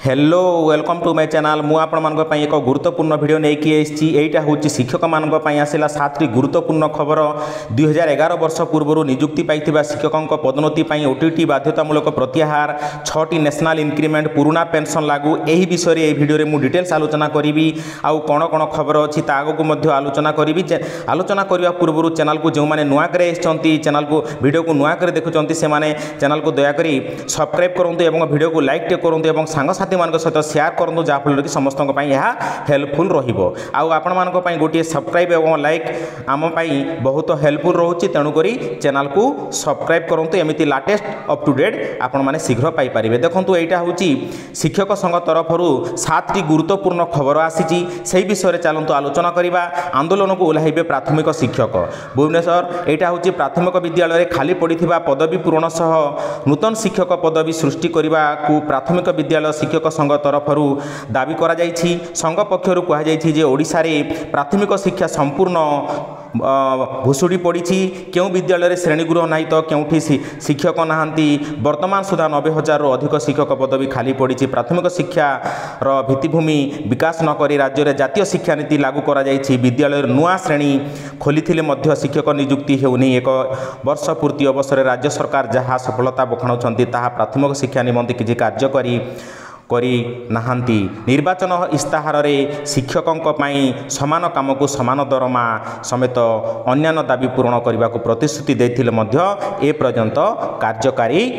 Hello welcome to my channel मु आपण मान एक गुरुत्वपूर्ण वीडियो लेकिन एटा हूँ शिक्षक मान आसला 7टी गुरुत्वपूर्ण खबर 2011 वर्ष पूर्व नियुक्ति पाई शिक्षकों पदोन्नति ओटीटी बाध्यतामूलक प्रत्याहार 6टी नेशनल इंक्रीमेंट पुराना पेंशन लागू यही विषय में वीडियो में डिटेल्स आलोचना करी आउ कौन कौन खबर अच्छी आगक आलोचना करी आलोचना करने पूर्व चैनल को जो मैंने नुआ चैनल को वीडियो को नुआ देखुं से चैनल को दयाकोरी सब्सक्राइब करूँ और वीडियो को लाइक करूँ और सांगसाथी मान सहित शेयर करूँ जहाँफल कि समस्त हेल्पफुल रही गोटे सब्सक्राइब और लाइक आम बहुत हेल्पफुल रोचे तेणुक चैनल को सब्सक्राइब करूँ एमती लाटेस्ट अप टू डेट आपण मैंने शीघ्र पाइपर देखो यहाँ हूँ शिक्षक संघ तरफ 7टी गुरुत्वपूर्ण खबर आसी से विषय चलतु आलोचना करवा आंदोलन को ओह्लैबे प्राथमिक शिक्षक भुवनेश्वर यहाँ हूँ प्राथमिक विद्यालय खाली पड़ा पदवी पूरण सह नूतन शिक्षक पदवी सृष्टि करने को प्राथमिक विद्यालय शिक्षक संघ तरफ दाबी करा जाइछि। संघ पक्षर कहुई ओडिशा रे प्राथमिक शिक्षा संपूर्ण भुशुड़ी पड़ी क्यों विद्यालय श्रेणीगृह ना तो क्योंठी शिक्षक नहांती वर्तमान सुधा 90,000 अधिक शिक्षक पदवी खाली पड़ी प्राथमिक शिक्षार भित्तिभूमि विकास नक राज्य में जातीय शिक्षा नीति लागू करा जाइछि। विद्यालय नुआ श्रेणी खोली शिक्षक नियुक्ति होनी एक वर्ष पूर्ति अवसर राज्य सरकार जहाँ सफलता बखाणुंट ताहा प्राथमिक शिक्षा निमंते किसी कार्य करी नाहांती निर्वाचन इस्ताहार रे शिक्षकों समान काम को समान दरमा समेत अन्यान्य दाबी पूरण करने को प्रतिश्रुति देथिले मध्य ए पर्यंत कार्यकारी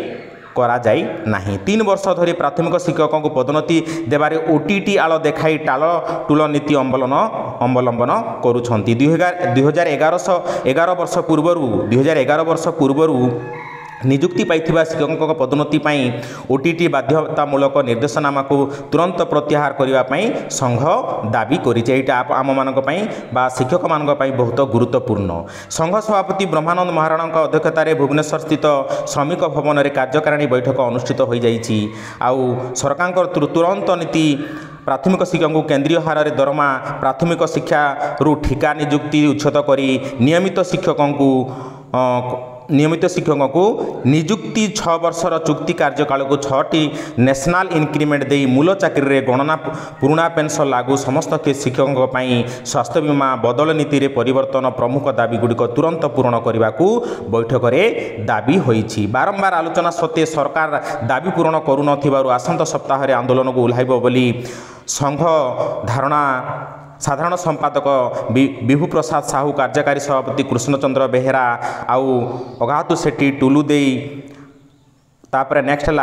करा जाई नाही। 3 वर्ष धरी प्राथमिक शिक्षकों को पदोन्नति देवारे ओटीटी आड़ देखाई टालटुल नीति अवलंबन करुछंती। 2011 वर्ष पूर्व नियुक्ति पाई शिक्षकों पदोन्नति ओटीटी बाध्यतामूलक निर्देशनामा को तुरंत प्रत्याहार करने संघ दाबी करा शिक्षक मान बहुत गुरुत्वपूर्ण। संघ सभापति ब्रह्मानंद महाराणा अध्यक्षतार भुवनेश्वर स्थित श्रमिक भवन में कार्यकारिणी बैठक अनुष्ठित हो जाइछि। आउ सरकार तुरंत नीति प्राथमिक शिक्षक को केंद्रीय हार में दरमा प्राथमिक शिक्षा ठिका नियुक्ति उच्छेद करी नियमित शिक्षकों को नियुक्ति 6 वर्षर चुक्ति कार्यकाल को 6टी नेशनल इंक्रीमेंट दे मूल चाकरी रे गणना पुराना पेंशन लागू समस्त शिक्षकों स्वास्थ्य बीमा बदल नीति रे परिवर्तन प्रमुख दाबी गुड़िक तुरंत पूरण करने को बैठक में दाबी होईछि। बारंबार आलोचना सत्वे सरकार दाबी पूरण करू आसंत सप्ताह आंदोलन को ओह्लैब बोली संघ धारणा साधारण संपादक विभु प्रसाद साहू कार्यकारी सभापति कृष्णचंद्र बेहेरा आउ अगातु सेठी टुलू दे तापर नेक्स्ट है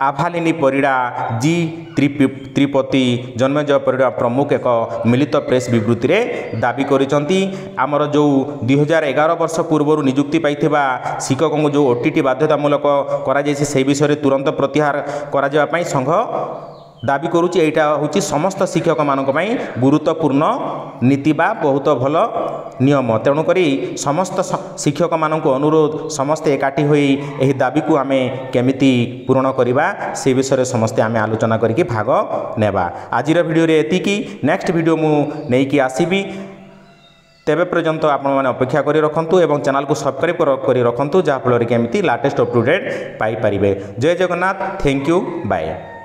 आभालिनी परिड़ा जी त्रिपति जन्मजय परिड़ा प्रमुख एक मिलित प्रेस विवृत्ति रे दाबी करिसंती। आमर जो 2011 वर्ष पूर्व नियुक्ति पाई शिक्षकों को जो ओटीटी बाध्यतामूलक करा जायछि से विषय तुरंत प्रत्याहार करा जाय पई संघ दाबी करुच्ची। यहाँ हूँ समस्त शिक्षक मान गुरुत्वपूर्ण नीति बा बहुत भल नियम तेणुक समस्त शिक्षक मान अनुरोध समस्ते एकाठी होई एही दाबी को आमे केमिति पूर्ण करवा से विषय समस्ते आमे आलोचना करके भाग नेबा। आजिर वीडियो रे एतिकी नेक्स्ट वीडियो मु नेइकी आसीबी तेबे पर्यंत आपण माने अपेक्षा करी रखंतु एवं चैनल को सब्सक्राइब करी रखंतु जहाँफल कि एमती लाटेस्ट अप टू डेट पाई परिबे। जय जगन्नाथ, थैंक यू, बाय।